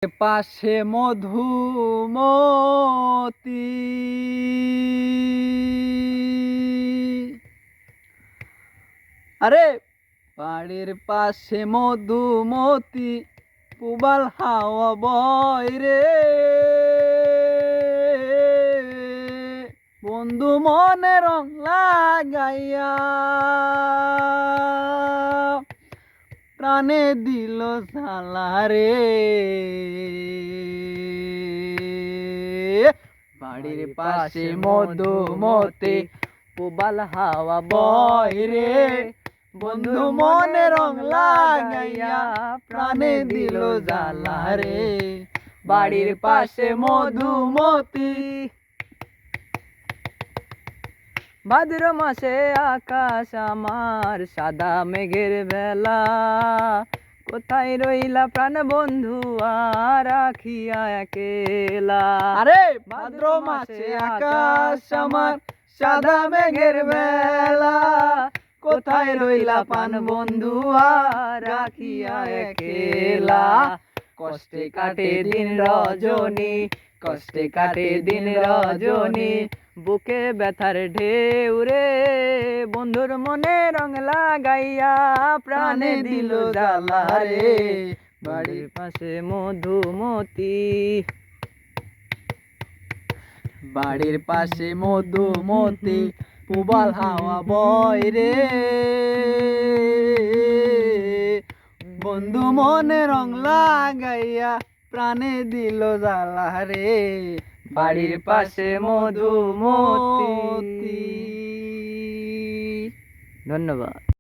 পাশে মধুমতি আরে বাড়ির পাশে মধুমতি পুবাল হাওয়া বয় রে বন্ধু মনে রং লাগাইয়া প্রাণে দিল ঝালা রে বাড়ির পাশে মধুমতি পুবাল হাওয়া বয় রে বন্ধু মনে রং লাগাইয়া প্রাণে দিল জ্বালা রে বাড়ির পাশে মধুমতি। ভাদ্র মাসে আকাশ আমার সাদা মেঘের বেলা কোথায় রইলা প্রাণ বন্ধু আর রাখিয়া একেলা। আরে ভাদ্র মাসে আকাশ আমার সাদা মেঘের বেলা কোথায় রইলা প্রাণ বন্ধু আর রাখিয়া একেলা। কষ্টে কাটে দিন রজনী কষ্টে কাটে দিন রজনী বুকে ব্যথার ঢেউ রে বন্ধুর মনে রং লাগাইয়া প্রাণে দিল জ্বালা রে বাড়ির পাশে মধুমতি। বাড়ির পাশে মধুমতি পুবাল হাওয়া বয় রে বন্ধু মনে রং লাগাইয়া প্রাণে দিল জ্বালা রে বাড়ির পাশে মধুমতি। ধন্যবাদ।